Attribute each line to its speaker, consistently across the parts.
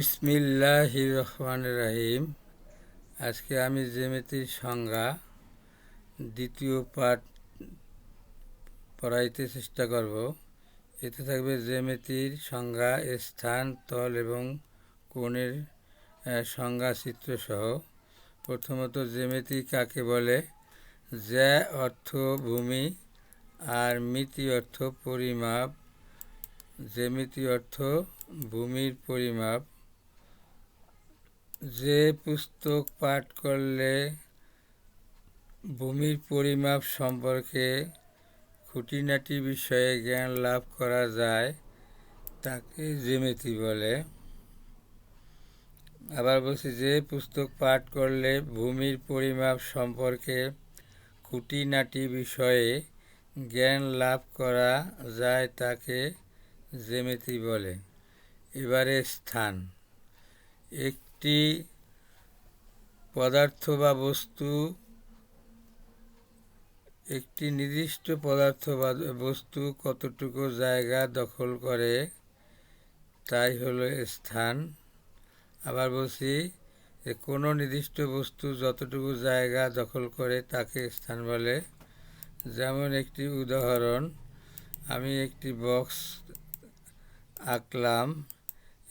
Speaker 1: বিসমিল্লাহির রহমানির রহিম। আজকে আমি জ্যামিতির সংজ্ঞা দ্বিতীয় পাঠ পড়াইতে চেষ্টা করব। এতে থাকবে জ্যামিতির সংজ্ঞা, স্থান, তল এবং কোণের সংজ্ঞা চিত্রসহ। প্রথমত, জ্যামিতি কাকে বলে? জ্যা অর্থ ভূমি আর মিতি অর্থ পরিমাপ। জ্যামিতি অর্থ ভূমির পরিমাপ। যে পুস্তক পাঠ করলে ভূমির পরিমাপ সম্পর্কে খুঁটিনাটি বিষয়ে জ্ঞান লাভ করা যায় তাকে জ্যামিতি বলে। আবার বলছি, যে পুস্তক পাঠ করলে ভূমির পরিমাপ সম্পর্কে খুঁটিনাটি বিষয়ে জ্ঞান লাভ করা যায় তাকে জ্যামিতি বলে। এবারে স্থান। একটি পদার্থ বা বস্তু, একটি নির্দিষ্ট পদার্থ বা বস্তু কতটুকু জায়গা দখল করে তাই হলো স্থান। আবার বলছি যে কোনো নির্দিষ্ট বস্তু যতটুকু জায়গা দখল করে তাকে স্থান বলে। যেমন একটি উদাহরণ, আমি একটি বক্স আঁকলাম।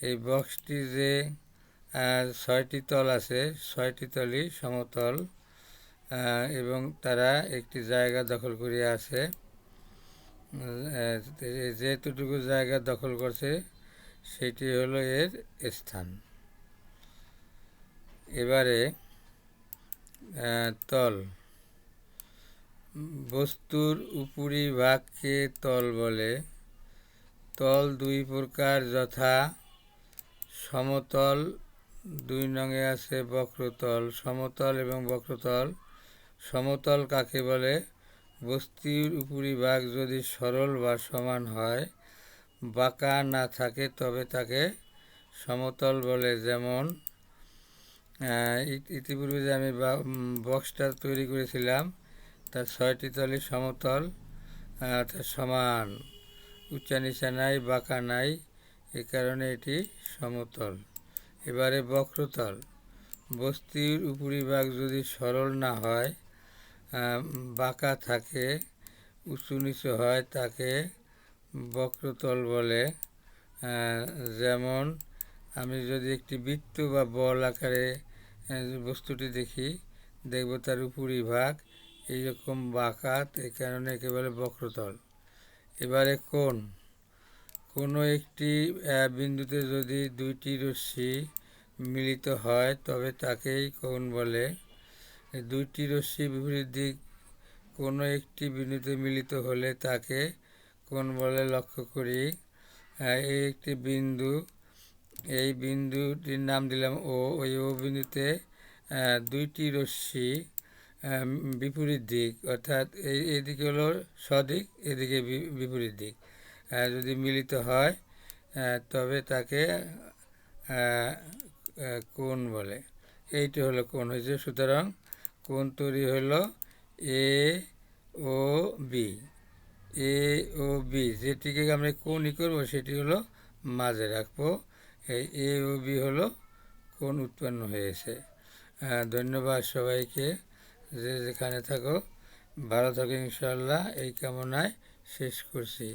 Speaker 1: এই বক্সটি যে 6টি তল আছে, 6টি তলই সমতল এবং তারা একটি জায়গা দখল করে আছে। যেতটুকু জায়গা দখল করছে সেটি হলো এর স্থান। এবারে তল। বস্তুর উপরিভাগকে তল বলে। তল দুই প্রকার, যথা সমতল, 2 নঙে আছে বক্রতল। সমতল এবং বক্রতল। সমতল কাকে বলে? বস্তুর উপরিভাগ যদি সরল বা সমান হয়, বাঁকা না থাকে, তবে তাকে সমতল বলে। যেমন ইতিপূর্বে যে আমি বক্সটা তৈরি করেছিলাম তার 6টি তলই সমতল, অর্থাৎ সমান, উঁচা নিচা নাই, বাঁকা নাই, এ কারণে এটি সমতল। এবারে বক্রতল। বস্তুর উপরিভাগ যদি সরল না হয়, বাঁকা থাকে, উঁচু নিচু হয়, তাকে বক্রতল বলে। যেমন আমি যদি একটি বৃত্ত বা বল আকারে বস্তুটি দেখব তার উপরিভাগ এইরকম বাঁকা, এই কারণে একে বলে বক্রতল। এবারে কোণ। কোনো একটি বিন্দুতে যদি 2টি রশ্মি মিলিত হয় তবে তাকেই কোণ বলে। 2টি রশ্মি বিপরীত দিক কোনো একটি বিন্দুতে মিলিত হলে তাকে কোণ বলে। লক্ষ্য করি, এই একটি বিন্দু, এই বিন্দুটির নাম দিলাম ও। ওই ও বিন্দুতে 2টি রশ্মি বিপরীত দিক, অর্থাৎ এদিকে হলো সদিক, এদিকে বিপরীত দিক, যদি মিলিত হয় তবে তাকে কোণ বলে। এইটি হলো কোণ হয়েছে। সুতরাং কোণ তৈরি হলো এ ও বি। এ ও বি, যেটিকে আমরা কোণই করবো সেটি হলো মাঝে রাখবো। এই এ ও বি হলো কোণ উৎপন্ন হয়েছে। ধন্যবাদ সবাইকে। যে যেখানে থাকো ভালো থাকো ইনশাআল্লাহ, এই কামনায় শেষ করছি।